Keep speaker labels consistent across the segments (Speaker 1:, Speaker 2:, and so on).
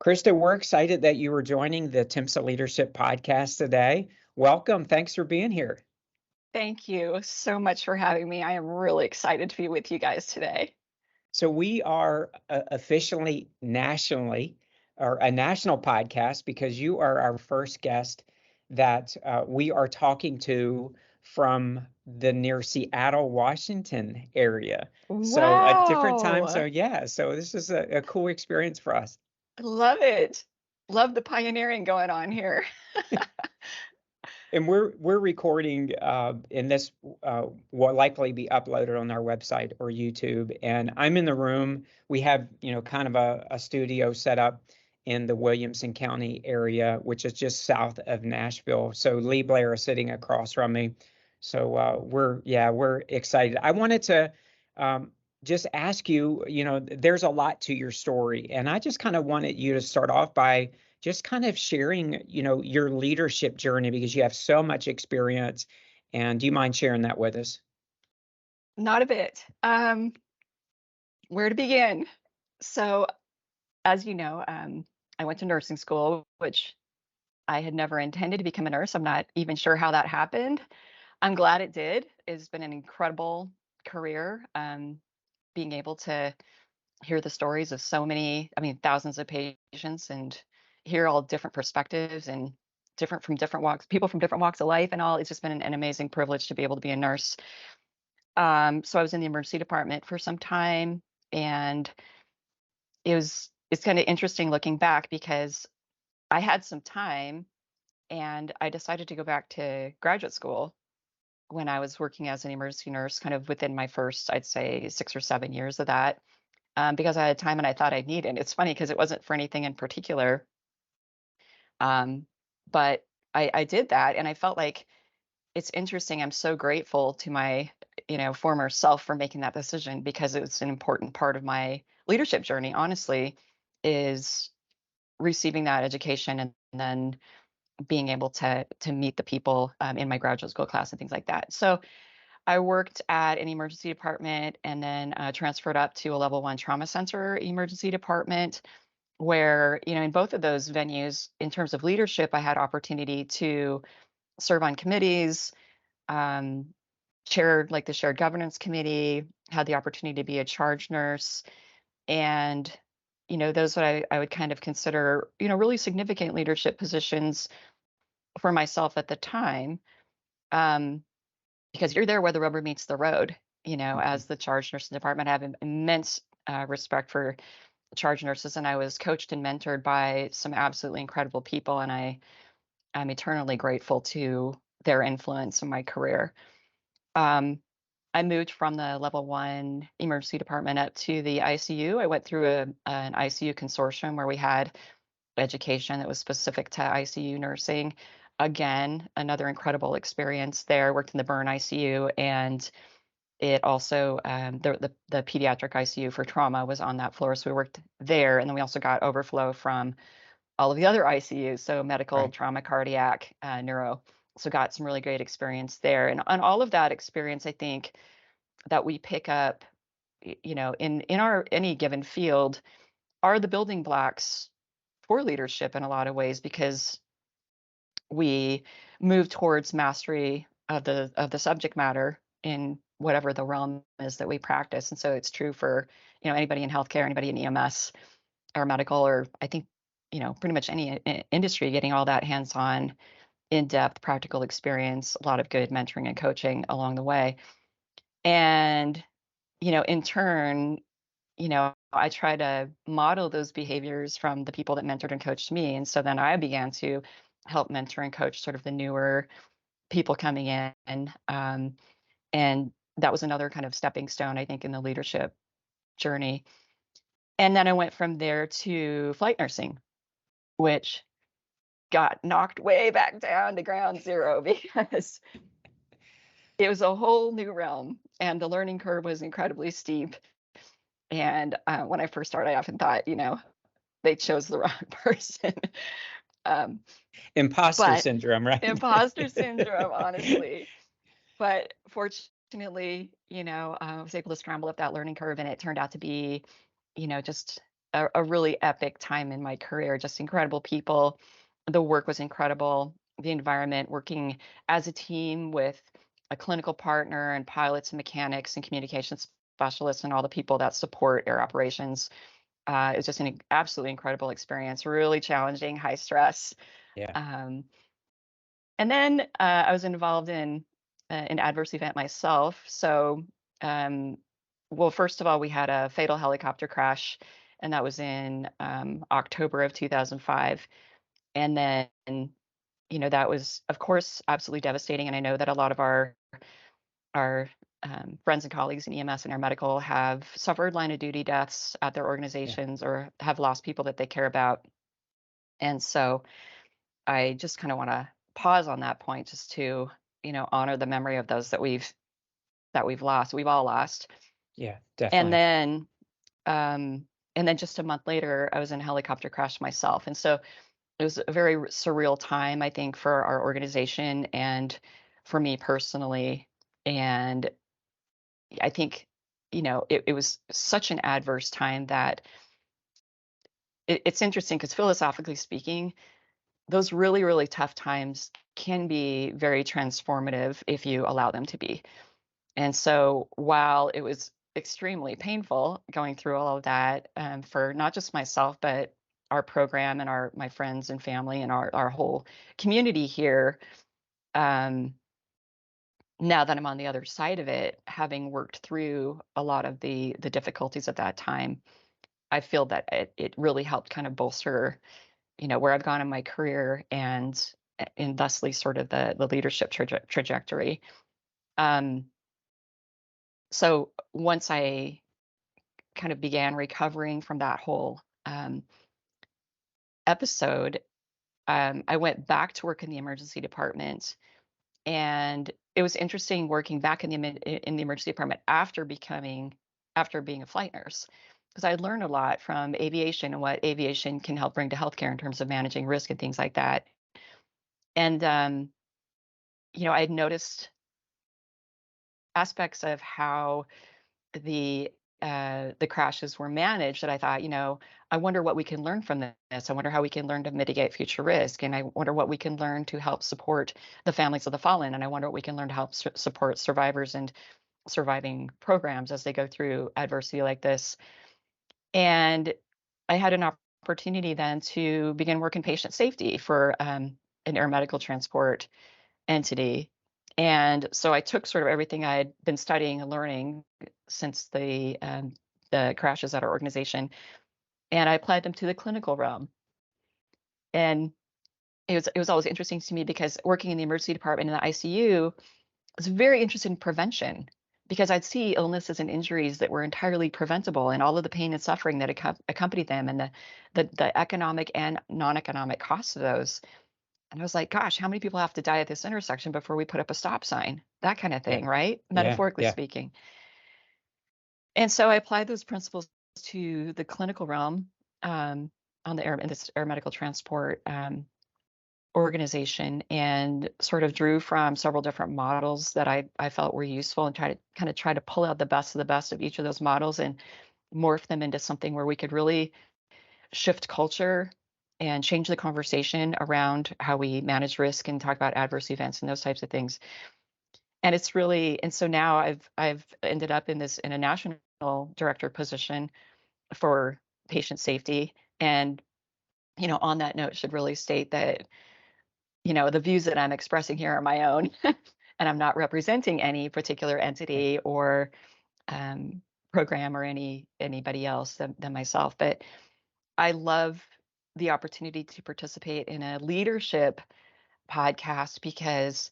Speaker 1: Krista, we're excited that you were joining the Timpsa Leadership Podcast today. Welcome. Thanks for being here.
Speaker 2: Thank you so much for having me. I am really excited to be with you guys today.
Speaker 1: So we are officially nationally, or a national podcast, because you are our first guest that we are talking to from the near Seattle, Washington area. So a different time. So
Speaker 2: Wow.
Speaker 1: yeah, so this is a cool experience for us.
Speaker 2: Love it. Love the pioneering going on here.
Speaker 1: And we're recording, and this will likely be uploaded on our website or YouTube. And I'm in the room. We have, kind of a studio set up in the Williamson County area, which is just south of Nashville. So Lee Blair is sitting across from me. So we're excited. I wanted to just ask you, there's a lot to your story, and I just kind of wanted you to start off by just kind of sharing, your leadership journey, because you have so much experience. And do you mind sharing that with us?
Speaker 2: Not a bit. Where to begin? So, as you know, I went to nursing school, which I had never intended to become a nurse. I'm not even sure how that happened. I'm glad it did. It's been an incredible career. Being able to hear the stories of so many, thousands of patients and hear all different perspectives and different from different walks, people from different walks of life and all. It's just been an amazing privilege to be able to be a nurse. So I was in the emergency department for some time, and it's kind of interesting looking back because I had some time and I decided to go back to graduate school when I was working as an emergency nurse, kind of within my first, I'd say, 6 or 7 years of that. Because I had time and I thought I'd need it. It's funny because it wasn't for anything in particular, um, but I did that, and I felt like it's interesting. I'm so grateful to my, former self for making that decision because it was an important part of my leadership journey. Honestly, is receiving that education and then being able to meet the people in my graduate school class and things like that. So I worked at an emergency department and then transferred up to a level one trauma center emergency department, where, in both of those venues, in terms of leadership, I had opportunity to serve on committees, um, chaired like the shared governance committee, had the opportunity to be a charge nurse. And, those what I would kind of consider, really significant leadership positions for myself at the time. Um, because you're there where the rubber meets the road.
Speaker 1: Mhm.
Speaker 2: As the charge nurse in the department, I have immense respect for charge nurses, and I was coached and mentored by some absolutely incredible people, and I'm eternally grateful to their influence in my career. Um, I moved from the level one emergency department up to the ICU. I went through an ICU consortium where we had education that was specific to ICU nursing. Again, another incredible experience there. Worked in the burn ICU, and it also the pediatric ICU for trauma was on that floor, so we worked there, and then we also got overflow from all of the other ICUs, so medical,
Speaker 1: Right.
Speaker 2: trauma, cardiac, neuro. So got some really great experience there, and on all of that experience, I think that we pick up, in our any given field, are the building blocks for leadership in a lot of ways because we move towards mastery of the subject matter in whatever the realm is that we practice. And so it's true for, anybody in healthcare, anybody in EMS or medical, or I think, pretty much any industry, getting all that hands-on, in-depth practical experience, a lot of good mentoring and coaching along the way. And, in turn, I try to model those behaviors from the people that mentored and coached me. And so then I began to help mentor and coach sort of the newer people coming in. And that was another kind of stepping stone, I think, in the leadership journey. And then I went from there to flight nursing, which got knocked way back down to ground zero because it was a whole new realm and the learning curve was incredibly steep. And when I first started, I often thought, they chose the wrong person. um,
Speaker 1: Imposter
Speaker 2: but
Speaker 1: syndrome, right?
Speaker 2: imposter syndrome, honestly. But fortunately, I was able to scramble up that learning curve, and it turned out to be, just a really epic time in my career, just incredible people. The work was incredible. The environment, working as a team with a clinical partner and pilots and mechanics and communications specialists and all the people that support air operations. It was just an absolutely incredible experience, really challenging, high stress.
Speaker 1: Yeah.
Speaker 2: Um, and then I was involved in an adverse event myself. So, um, well, first of all, we had a fatal helicopter crash, and that was in October of 2005. And then, that was, of course, absolutely devastating. And I know that a lot of our friends and colleagues in EMS and air medical have suffered line of duty deaths at their
Speaker 1: Yeah.
Speaker 2: organizations or have lost people that they care about. And so I just kind of want to pause on that point just to, honor the memory of those that we've lost. We've all lost.
Speaker 1: Yeah.
Speaker 2: And
Speaker 1: Definitely.
Speaker 2: then and then just a month later, I was in a helicopter crash myself. And so it was a very surreal time, I think, for our organization and for me personally. And I think, it was such an adverse time that it's interesting because philosophically speaking, those really, really tough times can be very transformative if you allow them to be. And so while it was extremely painful going through all of that, for not just myself, but our program and my friends and family and our whole community here, um, now that I'm on the other side of it, having worked through a lot of the difficulties at that time, I feel that it really helped kind of bolster, where I've gone in my career and thusly sort of the leadership trajectory. Um, so once I kind of began recovering from that whole episode, I went back to work in the emergency department, and it was interesting working back in the emergency department after being a flight nurse, because I learned a lot from aviation and what aviation can help bring to healthcare in terms of managing risk and things like that. And I had noticed aspects of how the the crashes were managed that I thought, I wonder what we can learn from this. I wonder how we can learn to mitigate future risk, and I wonder what we can learn to help support the families of the fallen, and I wonder what we can learn to help support survivors and surviving programs as they go through adversity like this. And I had an opportunity then to begin work in patient safety for an air medical transport entity. And so I took sort of everything I had been studying and learning since the crashes at our organization, and I applied them to the clinical realm. And it was always interesting to me because working in the emergency department in the ICU, I was very interested in prevention because I'd see illnesses and injuries that were entirely preventable and all of the pain and suffering that accompanied them and the economic and non-economic costs of those. And I was like, gosh, how many people have to die at this intersection before we put up a stop sign? That kind of
Speaker 1: Yeah.
Speaker 2: thing, right?
Speaker 1: Yeah.
Speaker 2: Metaphorically
Speaker 1: Yeah.
Speaker 2: speaking. And so I applied those principles to the clinical realm, on the in this air medical transport organization, and sort of drew from several different models that I felt were useful, and try to pull out the best of the best of each of those models and morph them into something where we could really shift culture and change the conversation around how we manage risk and talk about adverse events and those types of things. And so now I've ended up in a national director position for patient safety. And, on that note, should really state that, the views that I'm expressing here are my own, and I'm not representing any particular
Speaker 1: Yeah.
Speaker 2: entity or um, program or anybody else than myself. But I love the opportunity to participate in a leadership podcast because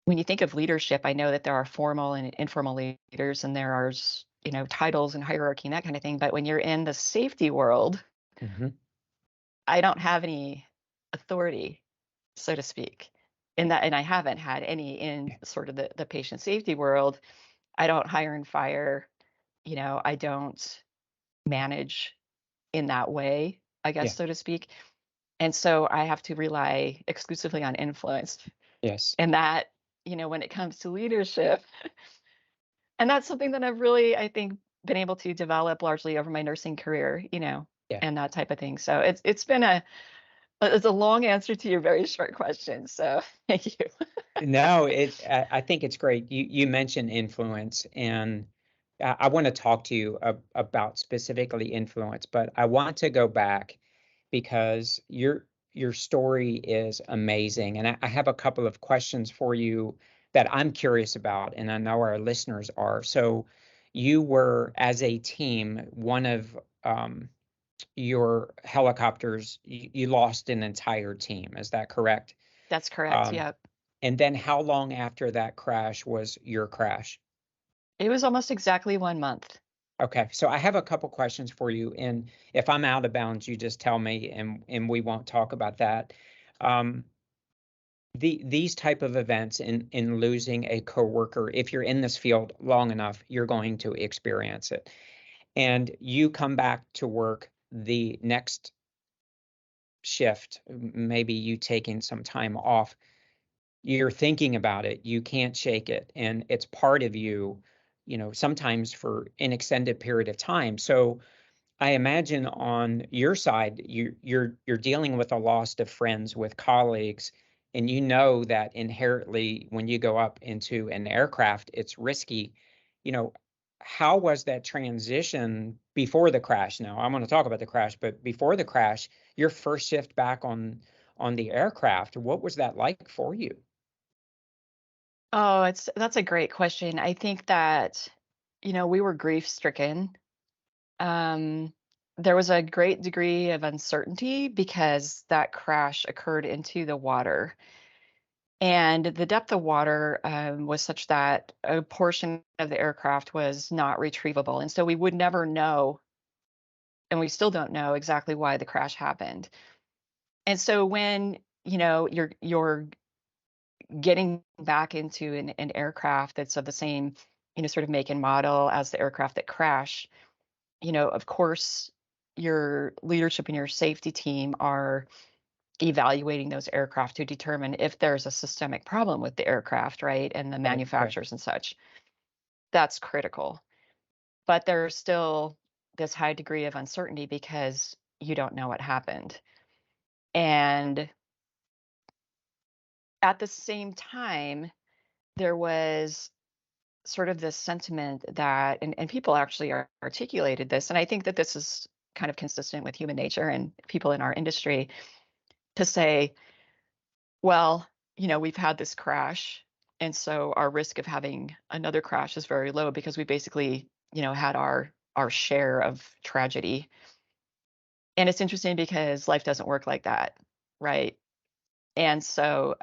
Speaker 2: when you think of leadership, I know that there are formal and informal leaders and there are, titles and hierarchy and that kind of thing. But when you're in the safety world,
Speaker 1: Hmm.
Speaker 2: I don't have any authority, so to speak. In that, and I haven't had any in
Speaker 1: Yeah.
Speaker 2: sort of the patient safety world. I don't hire and fire, I don't manage in that way, I guess,
Speaker 1: Yeah.
Speaker 2: so to speak. And so I have to rely exclusively on influence.
Speaker 1: Yes.
Speaker 2: And that, when it comes to leadership, and that's something that I've really, I think, been able to develop largely over my nursing career,
Speaker 1: Yeah.
Speaker 2: and that type of thing. So it's been it's a long answer to your very short question. So thank you.
Speaker 1: No, I think it's great. You mentioned influence, and I want to talk to you about specifically influence, but I want to go back because your story is amazing, and I have a couple of questions for you that I'm curious about, and I know our listeners are. So, you were, as a team, one of your helicopters. You lost an entire team. Is that correct?
Speaker 2: That's correct.
Speaker 1: Um,
Speaker 2: Yep.
Speaker 1: and then how long after that crash was your crash?
Speaker 2: It was almost exactly 1 month.
Speaker 1: Okay, so I have a couple questions for you, and if I'm out of bounds, you just tell me, and we won't talk about that. Um, these type of events in losing a coworker, if you're in this field long enough, you're going to experience it. And you come back to work the next shift, maybe you taking some time off, you're thinking about it, you can't shake it, and it's part of you, sometimes for an extended period of time. So I imagine on your side, you're dealing with a loss of friends, with colleagues, and you know that inherently when you go up into an aircraft, it's risky. You know, how was that transition before the crash? Now, I'm going to talk about the crash, but before the crash, your first shift back on the aircraft, what was that like for you?
Speaker 2: Oh, that's a great question. I think that, we were grief stricken. Um, there was a great degree of uncertainty because that crash occurred into the water. And the depth of water was such that a portion of the aircraft was not retrievable. And so we would never know, and we still don't know exactly why the crash happened. And so when, you're getting back into an aircraft that's of the same, sort of make and model as the aircraft that crashed, of course, your leadership and your safety team are evaluating those aircraft to determine if there's a systemic problem with the aircraft, right? And the
Speaker 1: Right, right.
Speaker 2: manufacturers and such. That's critical. But there's still this high degree of uncertainty because you don't know what happened. And at the same time, there was sort of this sentiment that, and people actually articulated this, and I think that this is kind of consistent with human nature and people in our industry to say, well, we've had this crash, and so our risk of having another crash is very low because we basically, had our share of tragedy. And it's interesting because life doesn't work like that, right? And so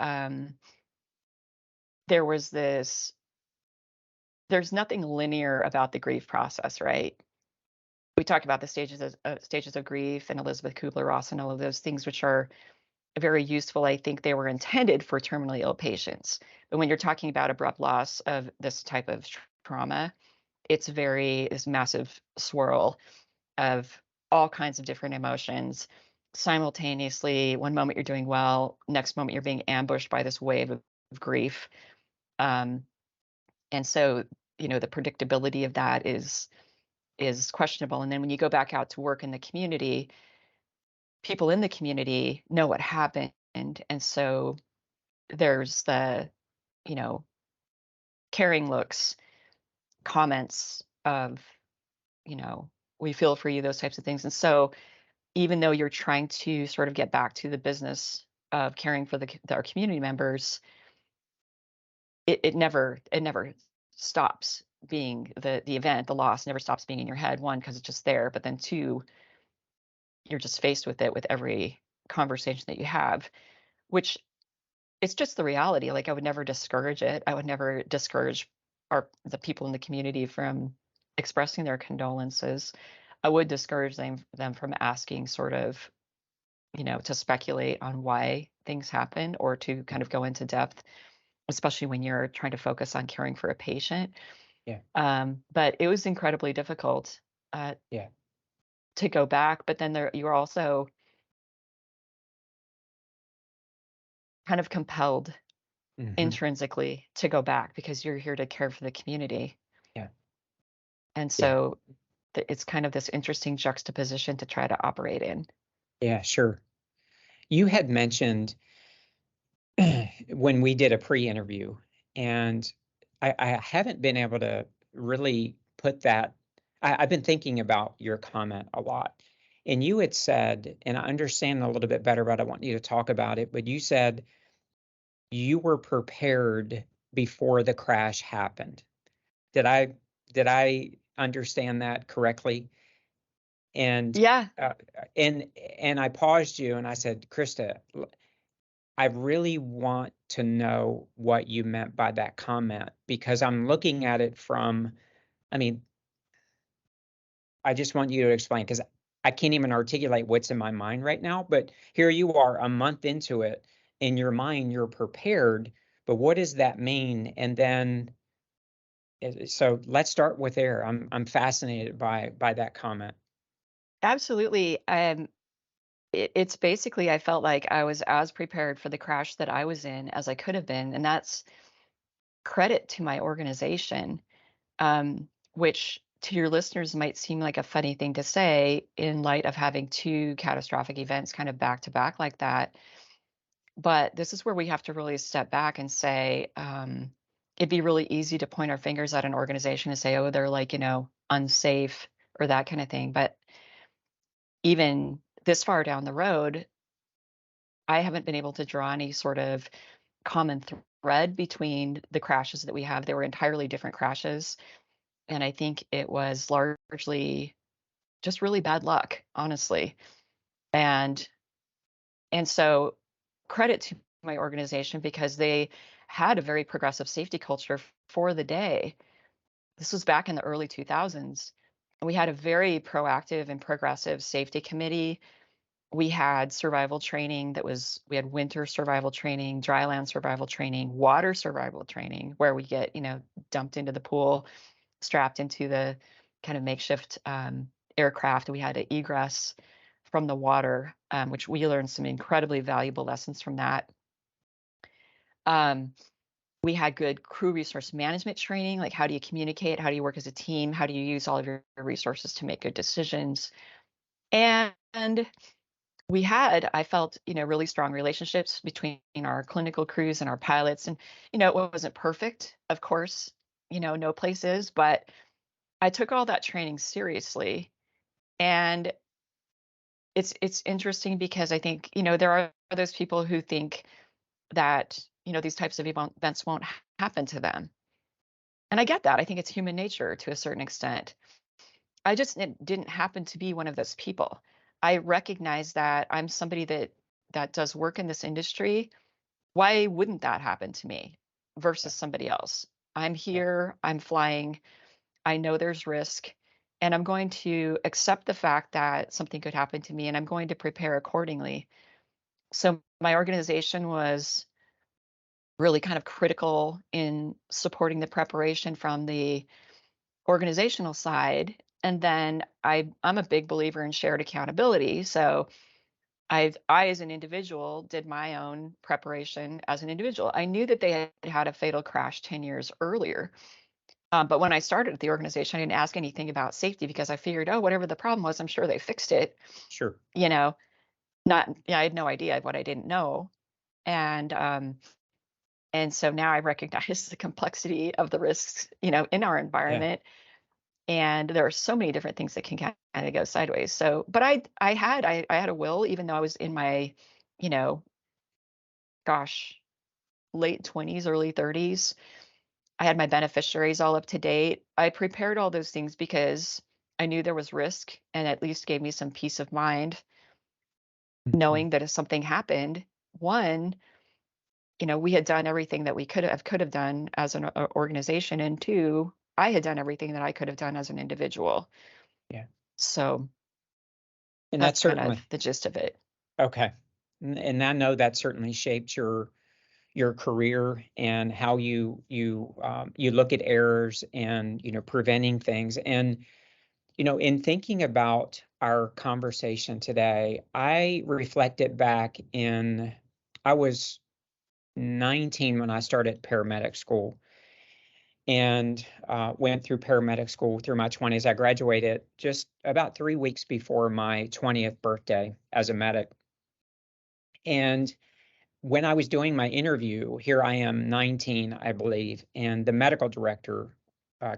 Speaker 2: there was this there's nothing linear about the grief process, right? We talk about the stages of grief and Elizabeth Kubler-Ross and all of those things, which are very useful. I think they were intended for terminally ill patients. But when you're talking about abrupt loss of this type of trauma, it's this massive swirl of all kinds of different emotions simultaneously. One moment you're doing well, next moment you're being ambushed by this wave of grief. Um, and so, the predictability of that is questionable. And then when you go back out to work in the community, people in the community know what happened. And so there's the, you know, caring looks, comments of, you know, we feel for you, those types of things. And so even though you're trying to sort of get back to the business of caring for our community members, it never stops being the event, the loss never stops being in your head. One, because it's just there, but then two, you're just faced with it with every conversation that you have, which it's just the reality. Like I would never discourage it. I would never discourage the people in the community from expressing their condolences. I would discourage them from asking sort of, to speculate on why things happen or to kind of go into depth, especially when you're trying to focus on caring for a patient.
Speaker 1: Yeah,
Speaker 2: But it was incredibly difficult uh,
Speaker 1: yeah.
Speaker 2: to go back. But then you're also kind of compelled
Speaker 1: Hmm.
Speaker 2: intrinsically to go back because you're here to care for the community.
Speaker 1: Yeah.
Speaker 2: And
Speaker 1: Yeah.
Speaker 2: so it's kind of this interesting juxtaposition to try to operate in.
Speaker 1: Yeah, sure. You had mentioned when we did a pre-interview, and I haven't been able to really put that. I've been thinking about your comment a lot. And you had said, and I understand a little bit better, but I want you to talk about it. But you said you were prepared before the crash happened. Did I did I understand that correctly? And
Speaker 2: Yeah,
Speaker 1: uh, and I paused you and I said, Krista, I really want to know what you meant by that comment because I'm looking at it from, I mean, I just want you to explain because I can't even articulate what's in my mind right now. But here you are a month into it. In your mind, you're prepared. But what does that mean? And then, so let's start with there. I'm fascinated by that comment.
Speaker 2: absolutely. It's basically I felt like I was as prepared for the crash that I was in as I could have been, and that's credit to my organization, which to your listeners might seem like a funny thing to say in light of having two catastrophic events kind of back to back like that. But this is where we have to really step back and say, it'd be really easy to point our fingers at an organization and say, oh, they're like, unsafe or that kind of thing. But even this far down the road, I haven't been able to draw any sort of common thread between the crashes that we have. They were entirely different crashes. And I think it was largely just really bad luck, honestly. And so credit to my organization because they had a very progressive safety culture for the day. This was back in the early 2000s. And we had a very proactive and progressive safety committee. We had survival training we had winter survival training, dryland survival training, water survival training, where we get, dumped into the pool, strapped into the kind of makeshift aircraft. We had to egress from the water, which we learned some incredibly valuable lessons from that. Um, we had good crew resource management training, like how do you communicate, how do you work as a team, how do you use all of your resources to make good decisions. And we had, I felt, really strong relationships between our clinical crews and our pilots. And, it wasn't perfect, of course, no place is, but I took all that training seriously. And it's interesting because I think, there are those people who think that, these types of events won't happen to them. And I get that. I think it's human nature to a certain extent. I just didn't happen to be one of those people. I recognize that I'm somebody that does work in this industry. Why wouldn't that happen to me
Speaker 1: Yeah,
Speaker 2: versus somebody else? I'm
Speaker 1: yeah,
Speaker 2: here, I'm flying, I know there's risk, and I'm going to accept the fact that something could happen to me and I'm going to prepare accordingly. So my organization was really kind of critical in supporting the preparation from the organizational side. And then I'm a big believer in shared accountability. So I as an individual did my own preparation as an individual. I knew that they had had a fatal crash 10 years earlier. But when I started at the organization, I didn't ask anything about safety because I figured, oh, whatever the problem was, I'm sure they fixed it.
Speaker 1: sure.
Speaker 2: You know, not, yeah, I had no idea what I didn't know. And so now I recognize the complexity of the risks, in our
Speaker 1: Yeah.
Speaker 2: environment. And there are so many different things that can kind of go sideways. So, but I had a will, even though I was in my, you know, gosh, late 20s, early 30s. I had my beneficiaries all up to date. I prepared all those things because I knew there was risk and at least gave me some peace of mind
Speaker 1: Mhm.
Speaker 2: knowing that if something happened, one, we had done everything that we could have done as an organization, and two, I had done everything that I could have done as an individual.
Speaker 1: Yeah.
Speaker 2: So
Speaker 1: And that
Speaker 2: that's kind of
Speaker 1: certainly,
Speaker 2: the gist of it.
Speaker 1: okay. And I know that certainly shaped your career and how you look at errors and preventing things. And in thinking about our conversation today, I reflected back in I was 19 when I started paramedic school. and went through paramedic school through my 20s. I graduated just about 3 weeks before my 20th birthday as a medic. And when I was doing my interview, here I am, 19, I believe, and the medical director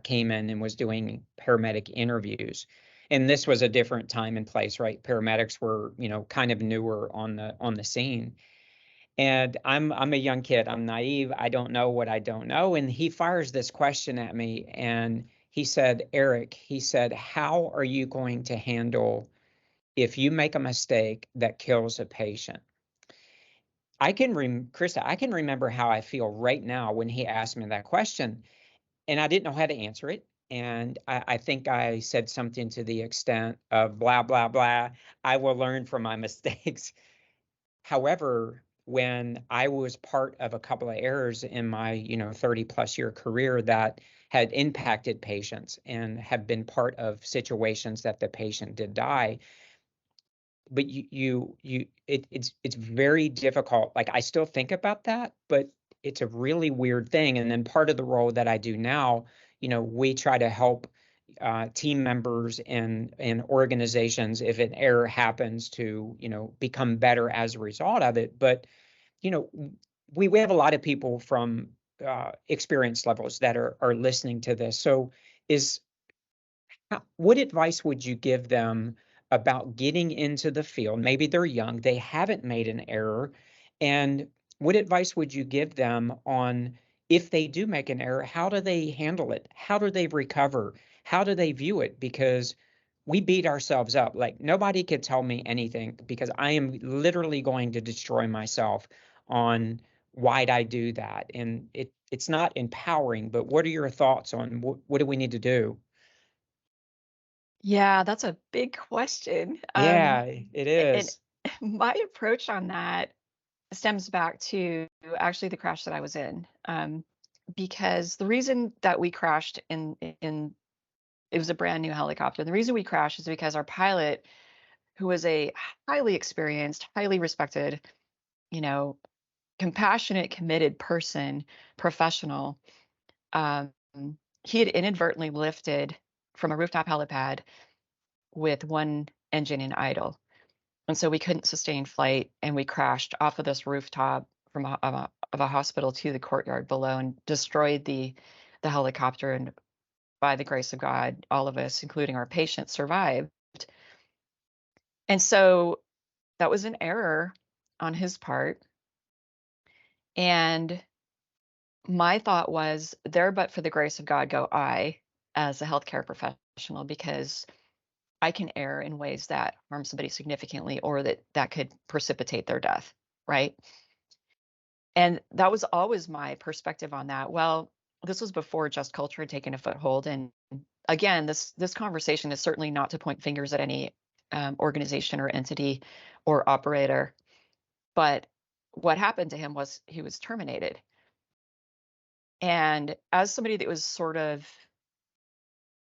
Speaker 1: came in and was doing paramedic interviews. And this was a different time and place, right? Paramedics were, kind of newer on the scene. And I'm a young kid. I'm naive. I don't know what I don't know. And he fires this question at me, and he said, "Eric," he said, "how are you going to handle if you make a mistake that kills a patient?" Krista, I can remember how I feel right now when he asked me that question, and I didn't know how to answer it. And I think I said something to the extent of blah, blah, blah. I will learn from my mistakes. However, when I was part of a couple of errors in my, 30 plus year career that had impacted patients and have been part of situations that the patient did die, but it's very difficult. Like, I still think about that, but it's a really weird thing. And then part of the role that I do now, we try to help team members and organizations if an error happens to, become better as a result of it. But you know we have a lot of people from experience levels that are listening to this. So is what advice would you give them about getting into the field? Maybe they're young, they haven't made an error. And what advice would you give them on, if they do make an error, how do they handle it? How do they recover? How do they view it? Because we beat ourselves up. Like, nobody could tell me anything, because I am literally going to destroy myself on why'd I do that. And it's not empowering, but what are your thoughts on what do we need to do?
Speaker 2: Yeah, that's a big question.
Speaker 1: Yeah, it
Speaker 2: And
Speaker 1: is.
Speaker 2: my approach on that stems back to actually the crash that I was in. Because the reason that we crashed in it was a brand new helicopter. The reason we crashed is because our pilot, who was a highly experienced, highly respected, you know, compassionate, committed person, professional, um, he had inadvertently lifted from a rooftop helipad with one engine in idle. And so we couldn't sustain flight, and we crashed off of this rooftop from of a hospital to the courtyard below and destroyed the helicopter. And by the grace of God, all of us, including our patient, survived. And so that was an error on his part. And my thought was, there but for the grace of God go I, as a healthcare professional, because I can err in ways that harm somebody significantly, or that could precipitate their death, right? And that was always my perspective on that. Well, this was before just culture had taken a foothold. And again, this conversation is certainly not to point fingers at any organization or entity or operator. But what happened to him was he was terminated. And as somebody that was sort of,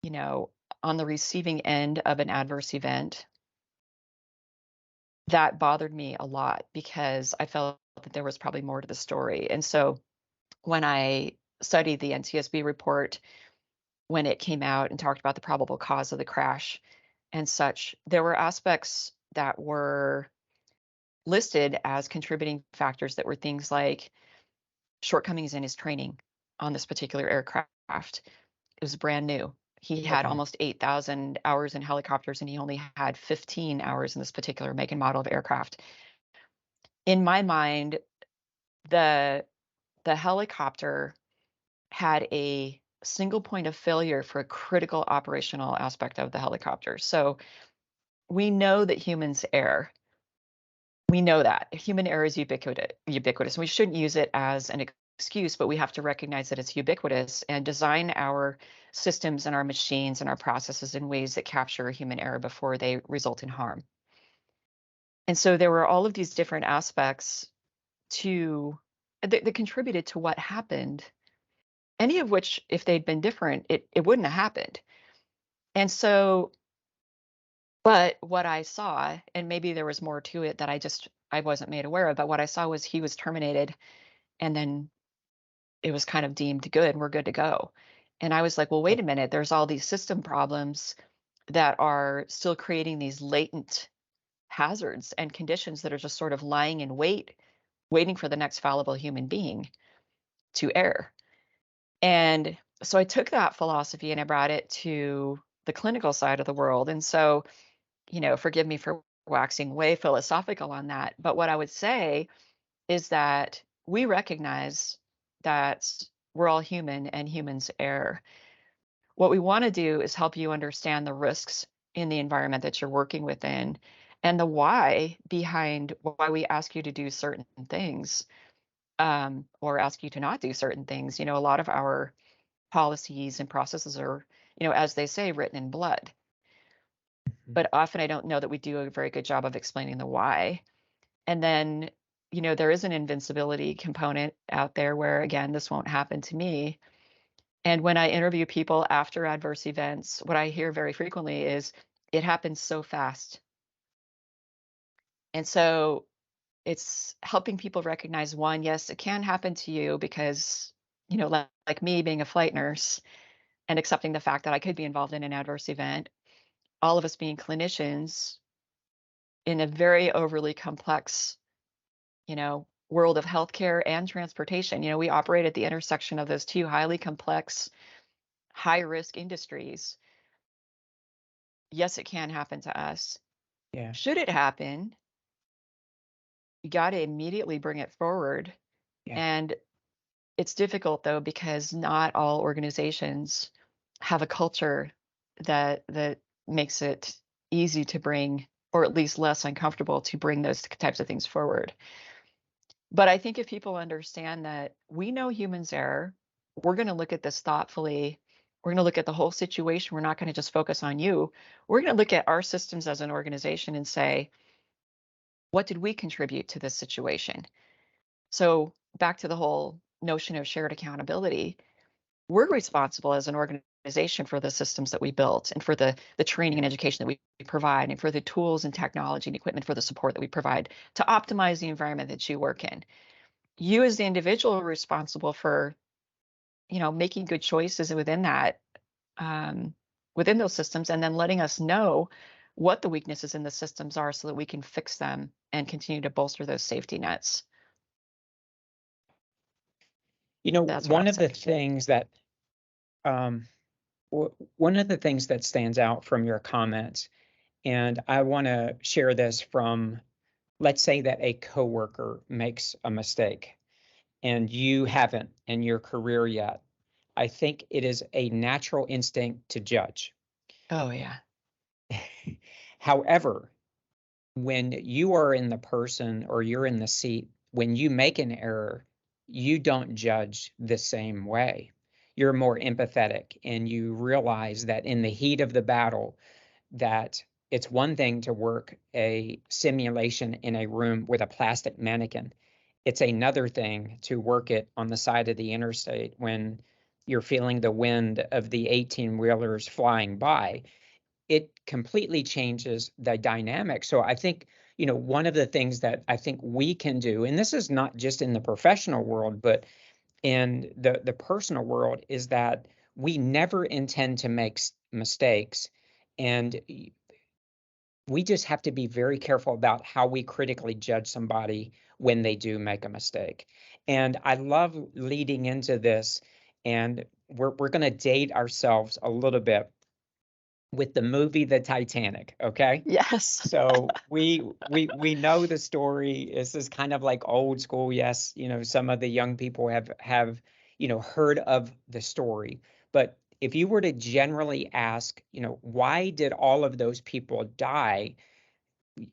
Speaker 2: you know, on the receiving end of an adverse event, that bothered me a lot, because I felt that there was probably more to the story. And so when I studied the NTSB report, when it came out and talked about the probable cause of the crash and such, there were aspects that were listed as contributing factors that were things like shortcomings in his training on this particular aircraft. It was brand new. He had
Speaker 1: Okay.
Speaker 2: almost 8,000 hours in helicopters, and he only had 15 hours in this particular make and model of aircraft. In my mind, the the helicopter had a single point of failure for a critical operational aspect of the helicopter. So we know that humans err. We know that human error is ubiquitous. We shouldn't use it as an excuse, but we have to recognize that it's ubiquitous and design our systems and our machines and our processes in ways that capture human error before they result in harm. And so there were all of these different aspects to that contributed to what happened, any of which, if they'd been different, it wouldn't have happened. And so, but what I saw, and maybe there was more to it that I wasn't made aware of, but what I saw was he was terminated, and then it was kind of deemed good and we're good to go. And I was like, well,
Speaker 1: Yeah.
Speaker 2: wait a minute, there's all these system problems that are still creating these latent hazards and conditions that are just sort of lying in wait, waiting for the next fallible human being to err. And so I took that philosophy and I brought it to the clinical side of the world. And so, forgive me for waxing way philosophical on that. But what I would say is that we recognize that we're all human and humans err. What we want to do is help you understand the risks in the environment that you're working within and the why behind why we ask you to do certain things, or ask you to not do certain things. A lot of our policies and processes are, as they say, written in blood.
Speaker 1: Mhm.
Speaker 2: But often I don't know that we do a very good job of explaining the why. And then, there is an invincibility component out there where, again, this won't happen to me. And when I interview people after adverse events, what I hear very frequently is it happens so fast. And so it's helping people recognize one, yes, it can happen to you because, like me being a flight nurse and accepting the fact that I could be involved in an adverse event, all of us being clinicians in a very overly complex, world of healthcare and transportation. We operate at the intersection of those two highly complex, high risk industries. Yes, it can happen to us.
Speaker 1: Yeah.
Speaker 2: Should it happen, you got to immediately bring it forward.
Speaker 1: Yeah.
Speaker 2: And it's difficult though because not all organizations have a culture that makes it easy to bring, or at least less uncomfortable to bring those types of things forward. But I think if people understand that we know humans error, we're going to look at this thoughtfully. We're going to look at the whole situation. We're not going to just focus on you. We're going to look at our systems as an organization and say, what did we contribute to this situation? So, back to the whole notion of shared accountability, we're responsible as an organization for the systems that we built and for the training
Speaker 1: Yeah.
Speaker 2: and education that we provide and for the tools and technology and equipment for the support that we provide to optimize the environment that you work in. You as the individual are responsible for, making good choices within that, um, within those systems, and then letting us know what the weaknesses in the systems are so that we can fix them and continue to bolster those safety nets. That's what I
Speaker 1: One
Speaker 2: would
Speaker 1: of the
Speaker 2: say.
Speaker 1: things that um, one of the things that stands out from your comments, and I want to share this from, let's say that a coworker makes a mistake and you haven't in your career yet. I think it is a natural instinct to judge.
Speaker 2: Oh, yeah.
Speaker 1: However, when you are in the person or you're in the seat, when you make an error, you don't judge the same way. You're more empathetic and you realize that in the heat of the battle, that it's one thing to work a simulation in a room with a plastic mannequin. It's another thing to work it on the side of the interstate when you're feeling the wind of the 18 wheelers flying by. It completely changes the dynamic. So I think, one of the things that I think we can do, and this is not just in the professional world, but in the personal world, is that we never intend to make mistakes. And we just have to be very careful about how we critically judge somebody when they do make a mistake. And I love leading into this, and we're going to date ourselves a little bit with the movie The Titanic, okay?
Speaker 2: Yes.
Speaker 1: So we know the story. This is kind of like old school. Yes, some of the young people have heard of the story. But if you were to generally ask, why did all of those people die?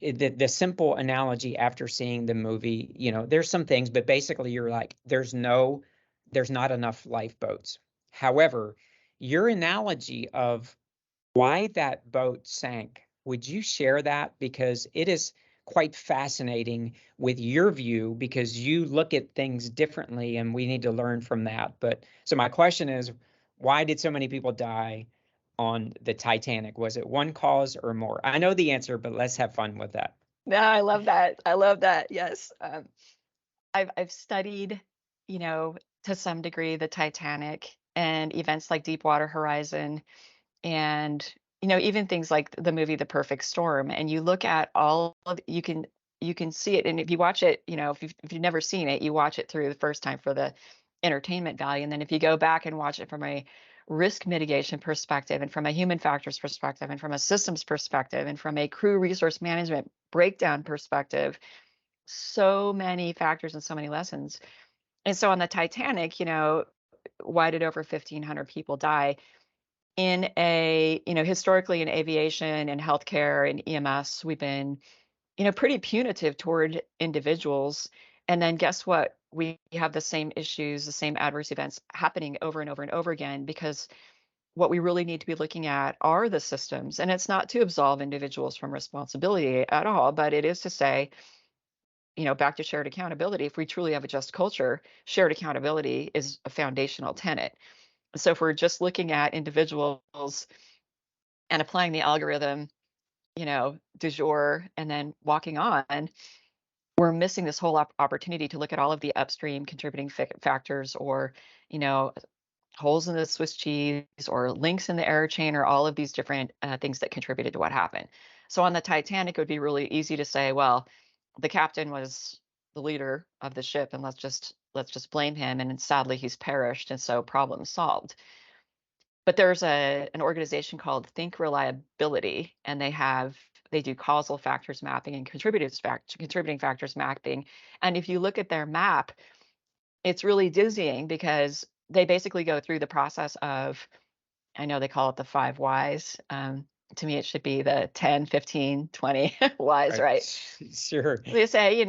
Speaker 1: The simple analogy after seeing the movie, there's some things, but basically you're like, there's not enough lifeboats. However, your analogy of why that boat sank, would you share that? Because it is quite fascinating with your view, because you look at things differently and we need to learn from that. But so my question is, why did so many people die on the Titanic? Was it one cause or more? I know the answer, but let's have fun with that.
Speaker 2: No, I love that. I love that. Yes. I've studied, to some degree the Titanic and events like Deepwater Horizon and even things like the movie The Perfect Storm, and you look at all of you can see it, and if you watch it, if you've never seen it, you watch it through the first time for the entertainment value, and then if you go back and watch it from a risk mitigation perspective and from a human factors perspective and from a systems perspective and from a crew resource management breakdown perspective, so many factors and so many lessons. And so on the Titanic, why did over 1,500 people die? In historically in aviation and healthcare and EMS, we've been, pretty punitive toward individuals. And then guess what? We have the same issues, the same adverse events happening over and over and over again because what we really need to be looking at are the systems. And it's not to absolve individuals from responsibility at all, but it is to say, back to shared accountability. If we truly have a just culture, shared accountability is a foundational tenet. So if we're just looking at individuals and applying the algorithm, du jour, and then walking on, we're missing this whole opportunity to look at all of the upstream contributing factors or, you know, holes in the Swiss cheese or links in the error chain or all of these different things that contributed to what happened. So on the Titanic, it would be really easy to say, well, the captain was the leader of the ship, and let's just blame him. And sadly, he's perished, and so problem solved. But there's an organization called Think Reliability, and they do causal factors mapping and contributing factors mapping. And if you look at their map, it's really dizzying because they basically go through the process of, I know they call it the 5 whys. To me, it should be the 10, 15, 20 whys,
Speaker 1: Right.
Speaker 2: right?
Speaker 1: Sure.
Speaker 2: They say,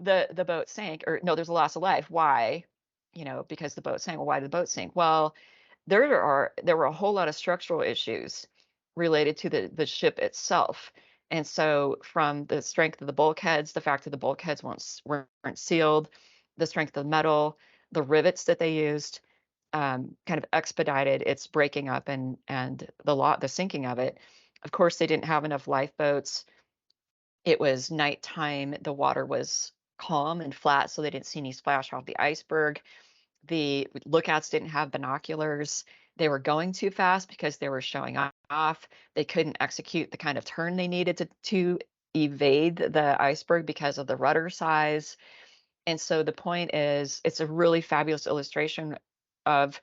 Speaker 2: the boat sank, or no, there's a loss of life. Why? Because the boat sank. Well, why did the boat sink? Well, there were a whole lot of structural issues related to the ship itself. And so from the strength of the bulkheads, the fact that the bulkheads weren't sealed, the strength of the metal, the rivets that they used, kind of expedited its breaking up and the sinking of it. Of course, they didn't have enough lifeboats. It was nighttime. The water was calm and flat, so they didn't see any splash off the iceberg. The lookouts didn't have binoculars. They were going too fast because they were showing off. They couldn't execute the kind of turn they needed to evade the iceberg because of the rudder size. And so the point is, it's a really fabulous illustration of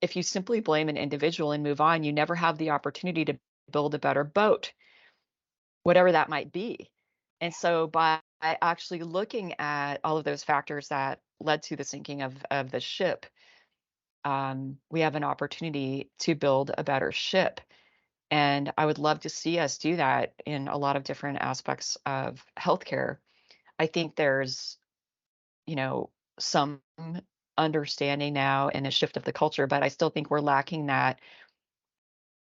Speaker 2: if you simply blame an individual and move on, you never have the opportunity to build a better boat, whatever that might be. And so by actually looking at all of those factors that led to the sinking of the ship, we have an opportunity to build a better ship. And I would love to see us do that in a lot of different aspects of healthcare. I think there's, some understanding now and a shift of the culture, but I still think we're lacking that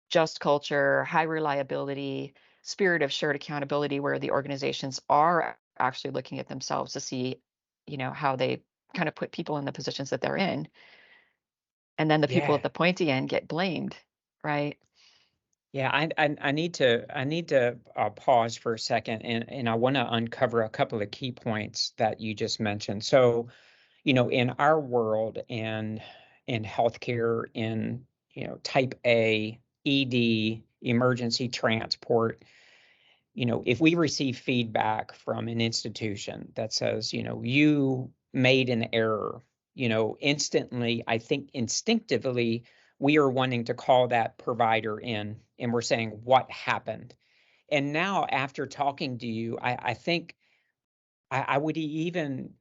Speaker 2: just culture, high reliability, spirit of shared accountability, where the organizations are actually looking at themselves to see, how they kind of put people in the positions that they're in. And then the people at
Speaker 1: Yeah.
Speaker 2: the pointy end get blamed, right?
Speaker 1: Yeah, I need to pause for a second, and I want to uncover a couple of key points that you just mentioned. So, in our world and in healthcare, in type A, ED, emergency transport, if we receive feedback from an institution that says, you made an error, instantly, I think instinctively, we are wanting to call that provider in and we're saying, what happened? And now, after talking to you, I think I would even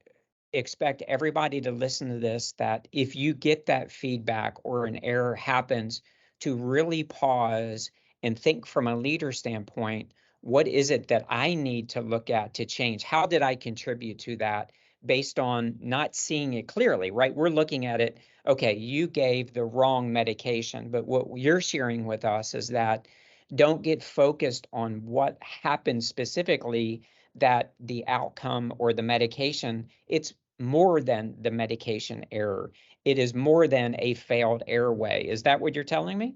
Speaker 1: expect everybody to listen to this, that if you get that feedback or an error happens, to really pause and think from a leader standpoint, what is it that I need to look at to change? How did I contribute to that, based on not seeing it clearly, right? We're looking at it, okay, you gave the wrong medication, but what you're sharing with us is that don't get focused on what happened specifically, that the outcome or the medication, it's more than the medication error. It is more than a failed airway. Is that what you're telling me?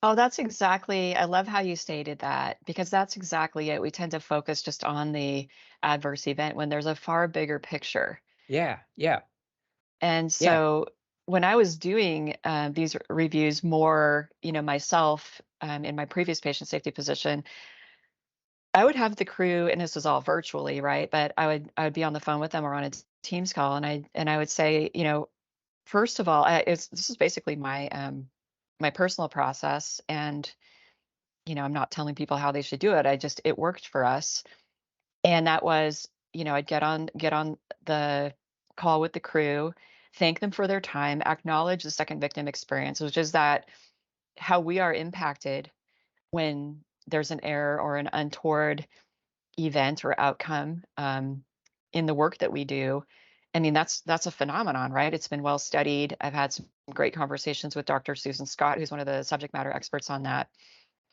Speaker 2: Oh, that's exactly, I love how you stated that because that's exactly it. We tend to focus just on the adverse event when there's a far bigger picture.
Speaker 1: Yeah, yeah,
Speaker 2: And
Speaker 1: yeah.
Speaker 2: so when I was doing these reviews more, myself in my previous patient safety position, I would have the crew, and this was all virtually, right? But I would be on the phone with them or on a Teams call, and I would say, first of all, this is basically my personal process, and I'm not telling people how they should do it. It worked for us, and that was, I'd get on the call with the crew, thank them for their time, acknowledge the second victim experience, which is that how we are impacted when there's an error or an untoward event or outcome in the work that we do. I mean, that's a phenomenon, right? It's been well studied. I've had some great conversations with Dr. Susan Scott, who's one of the subject matter experts on that.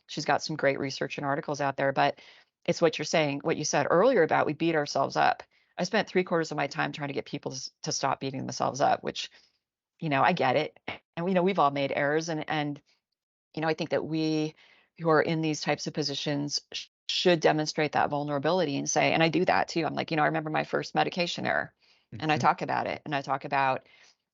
Speaker 2: She's got some great research and articles out there, but it's what you're saying, what you said earlier about we beat ourselves up. I spent 3/4 of my time trying to get people to stop beating themselves up, which, I get it. And we've all made errors, and I think that we who are in these types of positions should demonstrate that vulnerability and say, and I do that too. I'm like, I remember my first medication error, and I
Speaker 1: Mhm.
Speaker 2: talk about it, and I talk about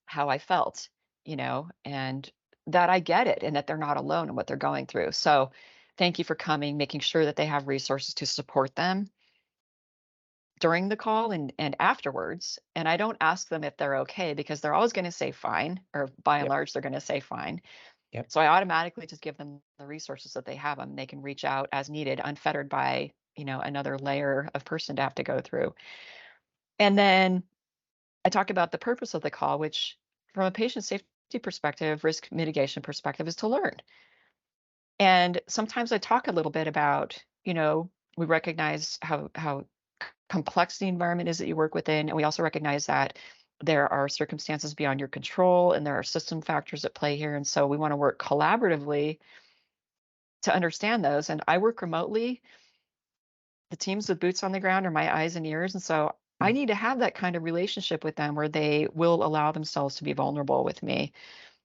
Speaker 2: how I felt, and that I get it and that they're not alone in what they're going through. So thank you for coming, making sure that they have resources to support them during the call and afterwards. And I don't ask them if they're okay because they're always going to say fine, or by and
Speaker 1: Yep.
Speaker 2: large, they're going to say fine.
Speaker 1: Yep.
Speaker 2: So I automatically just give them the resources that they have them. They can reach out as needed, unfettered by, another layer of person to have to go through. And then I talk about the purpose of the call, which from a patient safety perspective, risk mitigation perspective, is to learn. And sometimes I talk a little bit about, we recognize how complex the environment is that you work within, and we also recognize that there are circumstances beyond your control and there are system factors at play here. And so we want to work collaboratively to understand those. And I work remotely. The teams with boots on the ground are my eyes and ears. And so I
Speaker 1: Mhm.
Speaker 2: need to have that kind of relationship with them where they will allow themselves to be vulnerable with me.